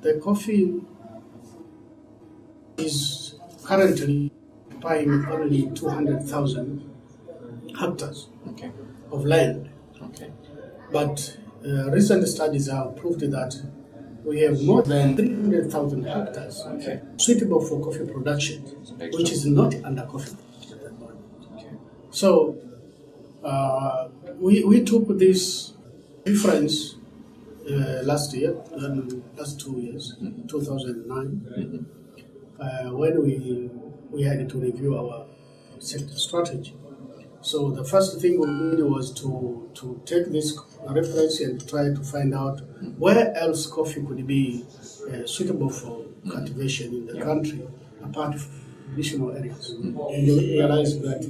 The coffee is currently occupying only 200,000 hectares of land. But recent studies have proved that we have more than 300,000 hectares suitable for coffee production, which is not under coffee. So we took this reference last 2 years, 2009, when we had to review our sector strategy. So the first thing we did was to take this reference and try to find out where else coffee could be suitable for cultivation in the country, apart from traditional areas. And we realized that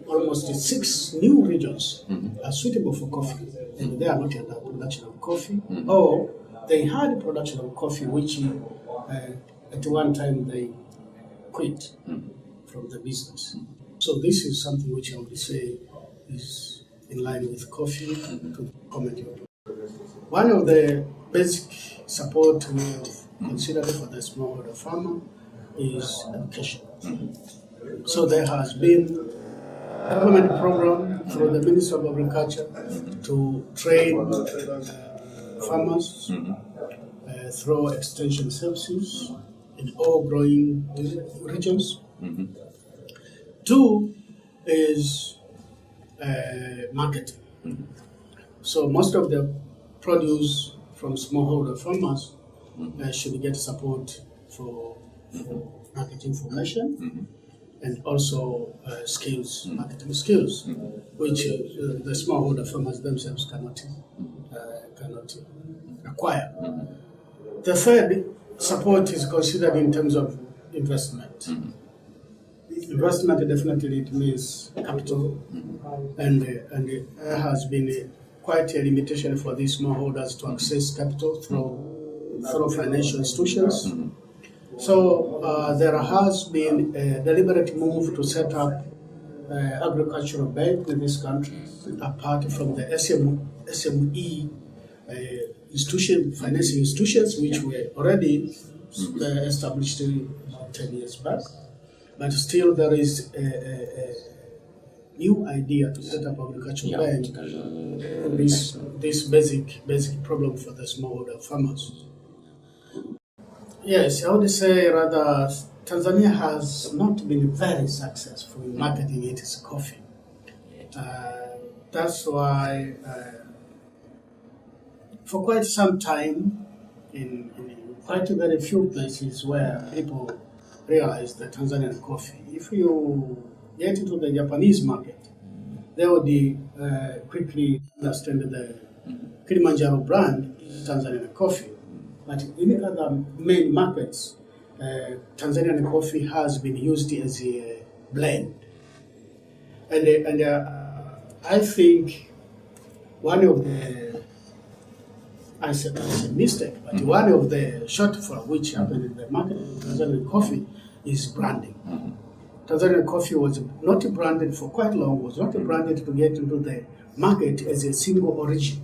almost 6 new regions are suitable for coffee, and they are not under production of coffee, or they had production of coffee, which at one time they quit from the business. So this is something which I would say is in line with coffee to comment on. One of the basic support we have considered for the smallholder farmer is education. So there has been a government program through the Ministry of Agriculture to train farmers through extension services in all growing regions. Two is marketing. So most of the produce from smallholder farmers should get support for marketing information and also marketing skills, which the smallholder farmers themselves cannot acquire. The third support is considered in terms of investment. Investment definitely it means capital, and there has been quite a limitation for these smallholders to access capital through financial institutions. So there has been a deliberate move to set up agricultural bank in this country, apart from the SME financing institutions, which were already established about 10 years back. But still, there is a new idea to set up agricultural bank for this basic problem for the smallholder farmers. Yes, I would say rather Tanzania has not been very successful in marketing its coffee. That's why for quite some time, in quite very few places where people realize the Tanzanian coffee, if you get into the Japanese market, they would quickly understand the Kilimanjaro brand is Tanzanian coffee. But in other main markets, Tanzanian coffee has been used as a blend. And I think one of the, I said mistake, but one of the shortfall which happened in the market of Tanzanian coffee is branding. Tanzanian coffee was not branded for quite long, was not branded to get into the market as a single origin,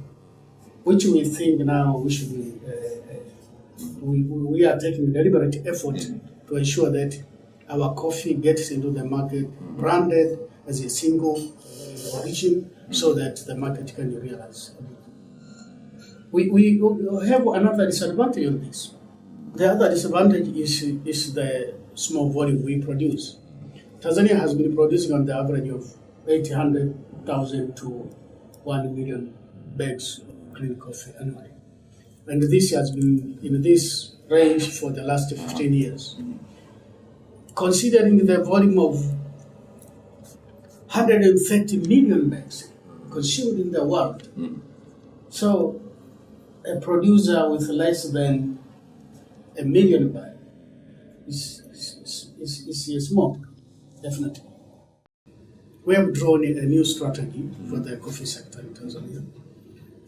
which we think now we should be, we are taking deliberate effort to ensure that our coffee gets into the market branded as a single origin so that the market can realize. We have another disadvantage on this. The other disadvantage is the small volume we produce. Tanzania has been producing on the average of 800,000 to 1 million bags of green coffee annually. And this has been in this range for the last 15 years. Considering the volume of 130 million bags consumed in the world, so a producer with less than 1 million bags is small, definitely. We have drawn a new strategy for the coffee sector in Tanzania,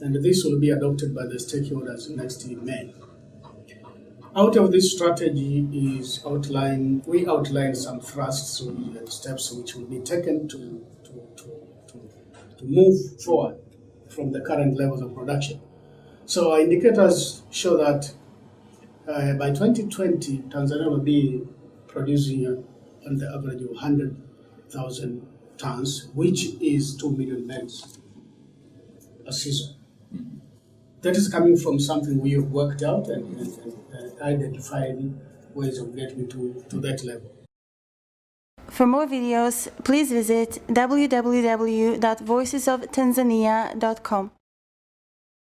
and this will be adopted by the stakeholders next May. Out of this strategy we outlined some thrusts and steps which will be taken to move forward from the current levels of production. So our indicators show that By 2020, Tanzania will be producing on the average of 100,000 tons, which is 2 million bags a season. That is coming from something we have worked out and identified ways of getting to that level. For more videos, please visit www.voicesoftanzania.com.